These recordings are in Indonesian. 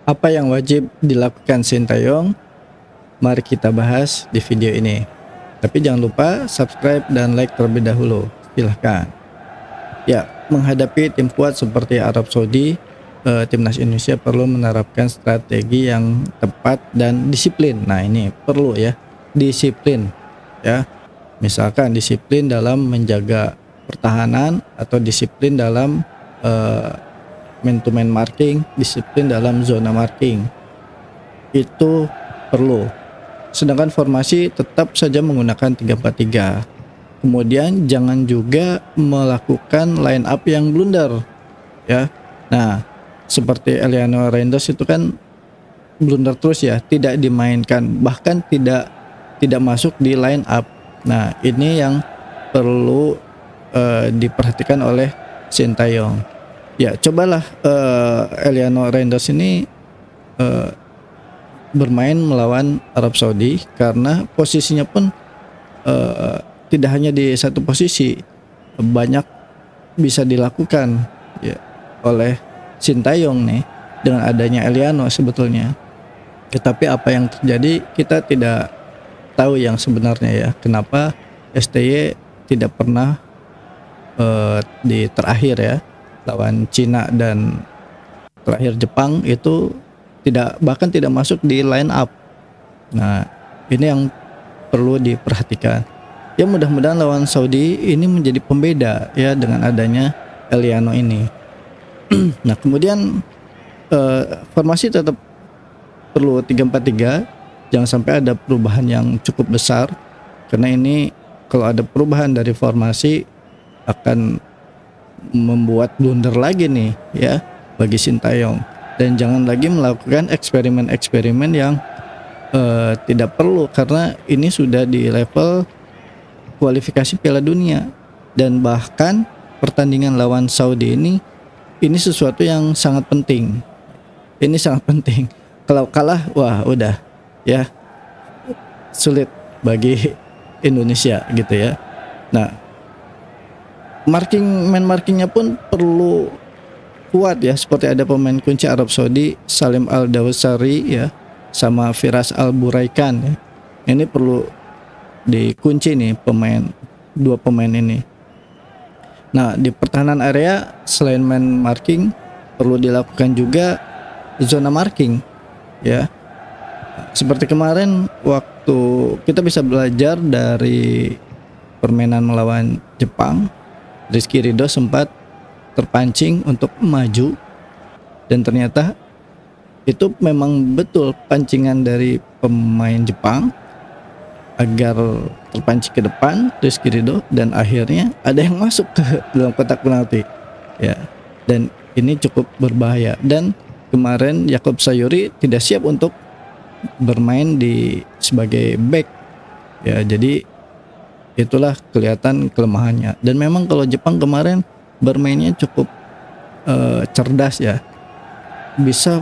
Apa yang wajib dilakukan Sintayong? Mari kita bahas di video ini. Tapi jangan lupa subscribe dan like terlebih dahulu. Silahkan. Ya, menghadapi tim kuat seperti Arab Saudi, timnas Indonesia perlu menerapkan strategi yang tepat dan disiplin. Nah, ini perlu ya, disiplin ya. Misalkan disiplin dalam menjaga pertahanan atau disiplin dalam man to man marking, disiplin dalam zona marking. Itu perlu. Sedangkan formasi tetap saja menggunakan 3-4-3. Kemudian jangan juga melakukan line up yang blunder ya. Nah, seperti Eliano Reinders itu kan blunder terus ya, tidak dimainkan, bahkan tidak masuk di line up. Nah, ini yang perlu diperhatikan oleh Sintayong. Ya, cobalah Eliano Reinders ini bermain melawan Arab Saudi, karena posisinya pun tidak hanya di satu posisi, banyak bisa dilakukan ya oleh Sintayong nih dengan adanya Eliano sebetulnya. Tetapi apa yang terjadi kita tidak tahu yang sebenarnya ya, kenapa STY tidak pernah di terakhir ya lawan Cina dan terakhir Jepang itu bahkan tidak masuk di line up. Nah, ini yang perlu diperhatikan. Ya, mudah-mudahan lawan Saudi ini menjadi pembeda ya dengan adanya Eliano ini. Nah, kemudian formasi tetap perlu 3-4-3. Jangan sampai ada perubahan yang cukup besar, karena ini kalau ada perubahan dari formasi akan membuat blunder lagi nih ya bagi Sintayong. Dan jangan lagi melakukan eksperimen-eksperimen yang tidak perlu, karena ini sudah di level kualifikasi Piala Dunia. Dan bahkan pertandingan lawan Saudi ini sesuatu yang sangat penting. Ini sangat penting. Kalau kalah, wah udah ya sulit bagi Indonesia gitu ya. Nah, man markingnya pun perlu kuat ya, seperti ada pemain kunci Arab Saudi, Salim Al-Dawsari ya, sama Firas Al-Buraikan ya. Ini perlu dikunci nih dua pemain ini. Nah, di pertahanan area selain man marking perlu dilakukan juga zona marking ya. Seperti kemarin waktu kita bisa belajar dari permainan melawan Jepang, Rizky Ridho sempat terpancing untuk maju, dan ternyata itu memang betul pancingan dari pemain Jepang agar terpancing ke depan Rizky Ridho, dan akhirnya ada yang masuk ke dalam kotak penalti ya. Dan ini cukup berbahaya, dan kemarin Yakob Sayuri tidak siap untuk bermain sebagai back ya. Jadi itulah kelihatan kelemahannya. Dan memang kalau Jepang kemarin bermainnya cukup cerdas ya, bisa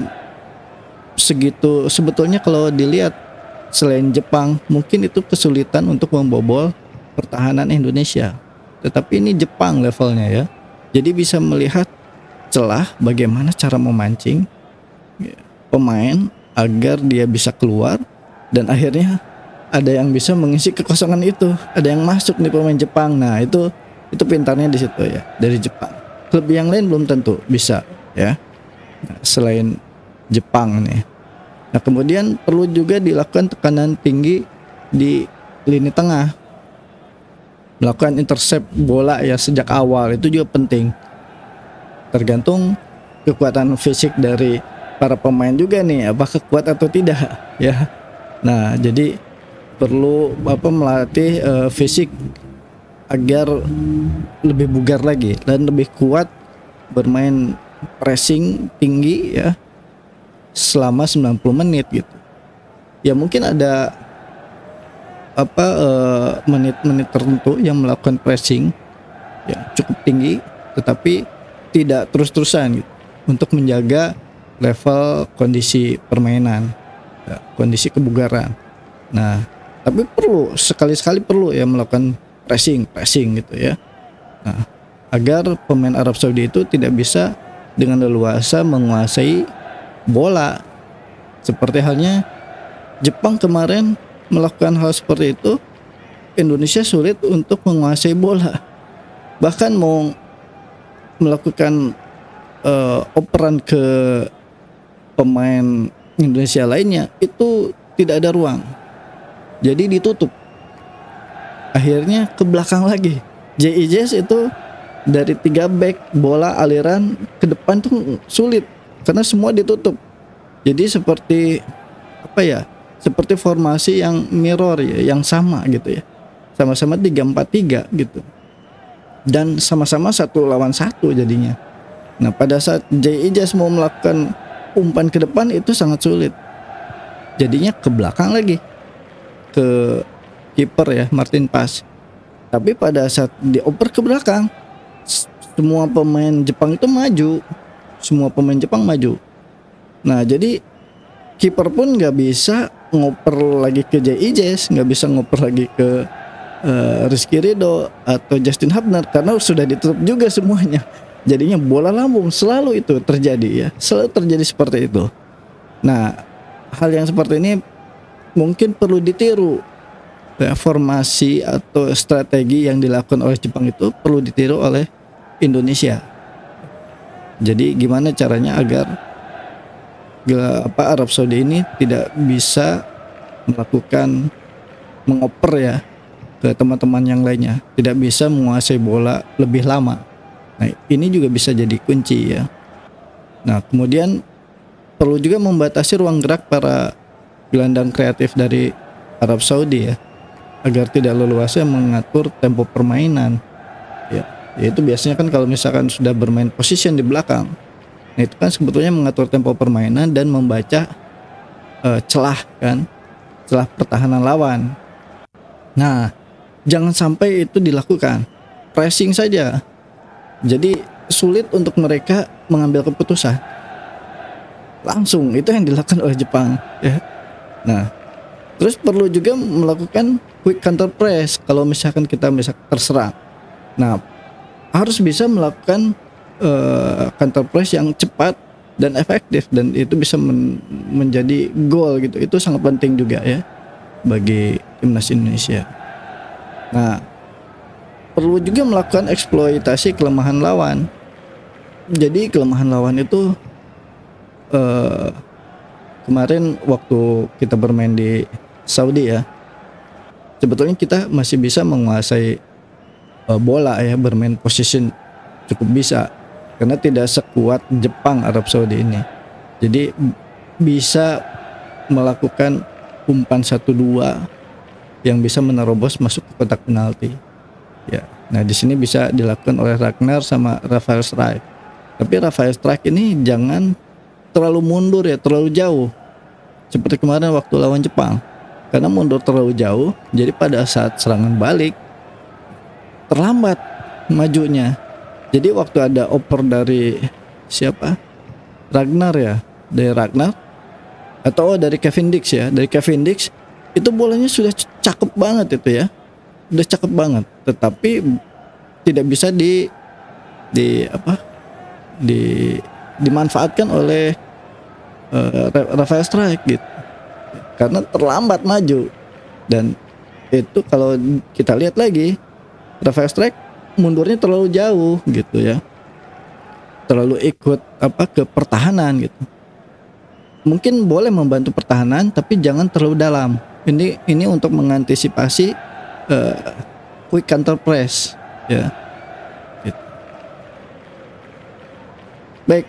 segitu. Sebetulnya kalau dilihat selain Jepang mungkin itu kesulitan untuk membobol pertahanan Indonesia, tetapi ini Jepang levelnya ya, jadi bisa melihat celah bagaimana cara memancing pemain agar dia bisa keluar, dan akhirnya ada yang bisa mengisi kekosongan itu, ada yang masuk nih pemain Jepang. Nah, itu pintarnya di situ ya, dari Jepang. Klub yang lain belum tentu bisa ya. Nah, selain Jepang nih. Nah, kemudian perlu juga dilakukan tekanan tinggi di lini tengah, melakukan intercept bola ya sejak awal, itu juga penting. Tergantung kekuatan fisik dari para pemain juga nih, apakah kuat atau tidak ya. Nah, jadi perlu melatih fisik agar lebih bugar lagi dan lebih kuat bermain pressing tinggi ya selama 90 menit gitu. Ya mungkin ada menit-menit tertentu yang melakukan pressing ya cukup tinggi, tetapi tidak terus-terusan gitu, untuk menjaga level kondisi permainan ya, kondisi kebugaran. Nah, tapi perlu sekali-sekali perlu ya melakukan pressing gitu ya. Nah, agar pemain Arab Saudi itu tidak bisa dengan leluasa menguasai bola Seperti halnya Jepang kemarin melakukan hal seperti itu, Indonesia sulit untuk menguasai bola. Bahkan mau melakukan operan ke pemain Indonesia lainnya itu tidak ada ruang. Jadi ditutup. Akhirnya ke belakang lagi. JIJS itu dari 3 back bola aliran ke depan tuh sulit karena semua ditutup. Jadi seperti apa ya? Seperti formasi yang mirror ya, yang sama gitu ya. Sama-sama 3-4-3 gitu. Dan sama-sama 1 lawan 1 jadinya. Nah, pada saat JIJS mau melakukan umpan ke depan itu sangat sulit. Jadinya ke belakang lagi. Ke kiper ya, Martin Paes. Tapi pada saat dioper ke belakang, semua pemain Jepang itu maju. Semua pemain Jepang maju. Nah, jadi kiper pun nggak bisa ngoper lagi ke JIJS, nggak bisa ngoper lagi ke Rizky Ridho atau Justin Hubner karena sudah ditutup juga semuanya. Jadinya bola lambung selalu itu terjadi ya, selalu terjadi seperti itu. Nah, hal yang seperti ini mungkin perlu ditiru. Formasi atau strategi yang dilakukan oleh Jepang itu perlu ditiru oleh Indonesia. Jadi gimana caranya agar Arab Saudi ini tidak bisa melakukan mengoper ya ke teman-teman yang lainnya, tidak bisa menguasai bola lebih lama. Nah, ini juga bisa jadi kunci ya. Nah, kemudian perlu juga membatasi ruang gerak para gelandang kreatif dari Arab Saudi ya, agar tidak leluasa mengatur tempo permainan. Ya, itu biasanya kan kalau misalkan sudah bermain position di belakang, nah itu kan sebetulnya mengatur tempo permainan dan membaca celah pertahanan lawan. Nah, jangan sampai itu dilakukan. Pressing saja. Jadi sulit untuk mereka mengambil keputusan. Langsung itu yang dilakukan oleh Jepang ya. Nah, terus perlu juga melakukan quick counter press kalau misalkan kita terserang. Nah, harus bisa melakukan counter press yang cepat dan efektif dan itu bisa menjadi gol gitu. Itu sangat penting juga ya bagi timnas Indonesia. Nah, perlu juga melakukan eksploitasi kelemahan lawan. Jadi kelemahan lawan itu kemarin waktu kita bermain di Saudi ya, sebetulnya kita masih bisa menguasai bola ya, bermain position cukup bisa karena tidak sekuat Jepang Arab Saudi ini. Jadi bisa melakukan umpan 1-2 yang bisa menerobos masuk ke kotak penalti. Ya. Nah, di sini bisa dilakukan oleh Ragnar sama Rafael Strijk. Tapi Rafael Strijk ini jangan terlalu mundur ya, terlalu jauh. Seperti kemarin waktu lawan Jepang. Karena mundur terlalu jauh, jadi pada saat serangan balik terlambat majunya. Jadi waktu ada oper dari siapa? Ragnar ya, dari Ragnar atau dari Kevin Dix ya, dari Kevin Dix itu bolanya sudah cakep banget itu ya. Udah cakep banget, tetapi tidak bisa dimanfaatkan oleh Rafael Strijk gitu. Karena terlambat maju. Dan itu kalau kita lihat lagi Rafael Strijk mundurnya terlalu jauh gitu ya, terlalu ikut ke pertahanan gitu. Mungkin boleh membantu pertahanan tapi jangan terlalu dalam. Ini untuk mengantisipasi quick counter press ya gitu. Baik,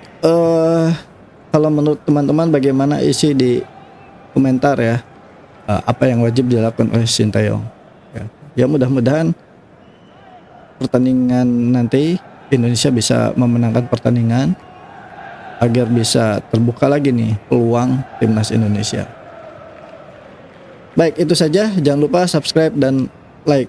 kalau menurut teman-teman bagaimana isi di komentar ya, apa yang wajib dilakukan oleh Sintayong ya, mudah-mudahan pertandingan nanti Indonesia bisa memenangkan pertandingan agar bisa terbuka lagi nih peluang timnas Indonesia. Baik, itu saja, jangan lupa subscribe dan like.